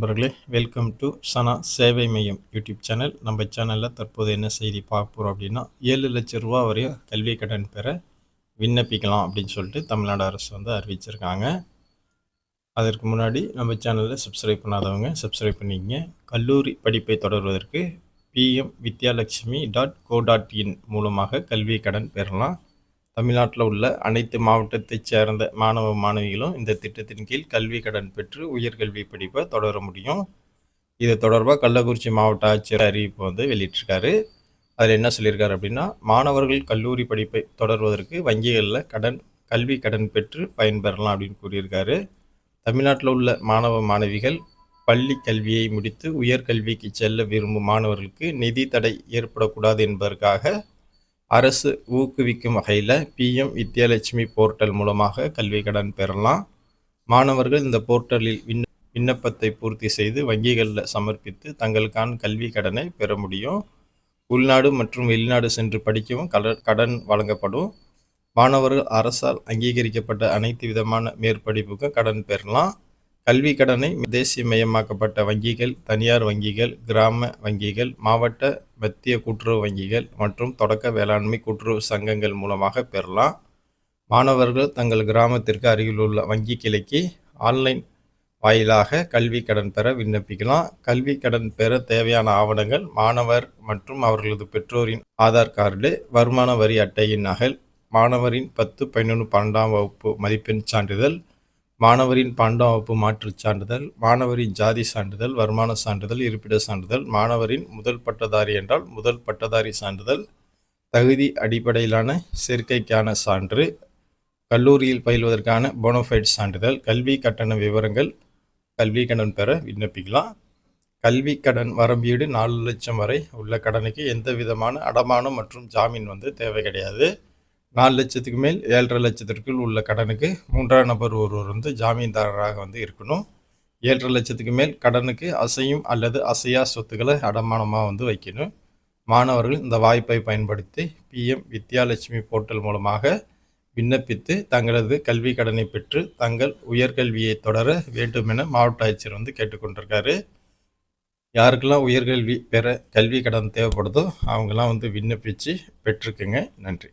நண்பர்களே, welcome to சனா சேவை மையம் யூடியூப் சேனல். நம்ம சேனலில் தற்போது என்ன செய்தி பார்க்க போகிறோம் அப்படின்னா, 7,00,000 ரூபா வரையும் கல்வி கடன் பெற விண்ணப்பிக்கலாம் அப்படின்னு சொல்லிட்டு தமிழ்நாடு அரசு வந்து அறிவிச்சிருக்காங்க. அதற்கு முன்னாடி நம்ம சேனலில் சப்ஸ்கிரைப் பண்ணாதவங்க சப்ஸ்கிரைப் பண்ணிக்கங்க. கல்லூரி படிப்பை தொடர்வதற்கு pmvidyalakshmi.co.in மூலமாக கல்வி கடன் பெறலாம். தமிழ்நாட்டில் உள்ள அனைத்து மாவட்டத்தைச் சேர்ந்த மாணவ மாணவிகளும் இந்த திட்டத்தின் கீழ் கல்வி கடன் பெற்று உயர்கல்வி படிப்பை தொடர முடியும். இது தொடர்பாக கள்ளக்குறிச்சி மாவட்ட ஆட்சியர் அறிவிப்பு வந்து வெளியிட்டிருக்காரு. அதில் என்ன சொல்லியிருக்காரு அப்படின்னா, மாணவர்கள் கல்லூரி படிப்பை தொடர்வதற்கு வங்கிகளில் கல்வி கடன் பெற்று பயன்பெறலாம் அப்படின்னு கூறியிருக்காரு. தமிழ்நாட்டில் உள்ள மாணவ மாணவிகள் பள்ளி கல்வியை முடித்து உயர்கல்விக்கு செல்ல விரும்பும் மாணவர்களுக்கு நிதி தடை ஏற்படக்கூடாது என்பதற்காக அரசு ஊக்குவிக்கும் வகையில் பிஎம் வித்யாலட்சுமி போர்ட்டல் மூலமாக கல்வி கடன் பெறலாம். மாணவர்கள் இந்த போர்ட்டலில் விண்ணப்பத்தை பூர்த்தி செய்து வங்கிகளில் சமர்ப்பித்து தங்களுக்கான கல்வி கடனை பெற முடியும். உள்நாடு மற்றும் வெளிநாடு சென்று படிக்கவும் கடன் வழங்கப்படும். மாணவர்கள் அரசால் அங்கீகரிக்கப்பட்ட அனைத்து விதமான மேற்படிப்புக்கும் கடன் பெறலாம். கல்வி கடனை தேசியமயமாக்கப்பட்ட வங்கிகள், தனியார் வங்கிகள், கிராம வங்கிகள், மாவட்ட மத்திய கூட்டுறவு வங்கிகள் மற்றும் தொடக்க வேளாண்மை கூட்டுறவு சங்கங்கள் மூலமாக பெறலாம். மாணவர்கள் தங்கள் கிராமத்திற்கு அருகில் உள்ள வங்கி கிளைக்கு ஆன்லைன் வாயிலாக கல்வி கடன் பெற விண்ணப்பிக்கலாம். கல்வி கடன் பெற தேவையான ஆவணங்கள் மாணவர் மற்றும் அவர்களது பெற்றோரின் ஆதார் கார்டு, வருமான வரி அட்டையின் நகல், மாணவரின் 10, 11, 12ஆம் வகுப்பு மதிப்பெண் சான்றிதழ், மாணவரின் 12ஆம் வகுப்பு மாற்றுச் சான்றிதழ், மாணவரின் ஜாதி சான்றிதழ், வருமான சான்றிதழ், இருப்பிட சான்றிதழ், மாணவரின் முதல் பட்டதாரி என்றால் முதல் பட்டதாரி சான்றிதழ், தகுதி அடிப்படையிலான சேர்க்கைக்கான சான்று, கல்லூரியில் பயில்வதற்கான போனோஃபைட் சான்றிதழ், கல்வி கட்டண விவரங்கள். கல்வி கடன் பெற விண்ணப்பிக்கலாம். கல்வி கடன் வரம்பீடு 4 லட்சம் வரை உள்ள கடனுக்கு எந்த விதமான அடமானம் மற்றும் ஜாமீன் வந்து தேவை கிடையாது. 4 லட்சத்துக்கு மேல் 7,5 லட்சத்திற்குள் உள்ள கடனுக்கு 3ஆம் நபர் ஒருவர் வந்து ஜாமீன்தாரராக வந்து இருக்கணும். 7,5 லட்சத்துக்கு மேல் கடனுக்கு அசையும் அல்லது அசையா சொத்துக்களை அடமானமாக வந்து வைக்கணும். மாணவர்கள் இந்த வாய்ப்பை பயன்படுத்தி பிஎம் வித்யாலட்சுமி போர்ட்டல் மூலமாக விண்ணப்பித்து தங்களது கல்வி கடனை பெற்று தங்கள் உயர்கல்வியை தொடர வேண்டும் என மாவட்ட ஆட்சியர் வந்து கேட்டுக்கொண்டிருக்காரு. யாருக்கெல்லாம் உயர்கல்வி பெற கல்வி கடன் தேவைப்படுதோ அவங்கெல்லாம் வந்து விண்ணப்பித்து பெற்றுக்குங்க. நன்றி.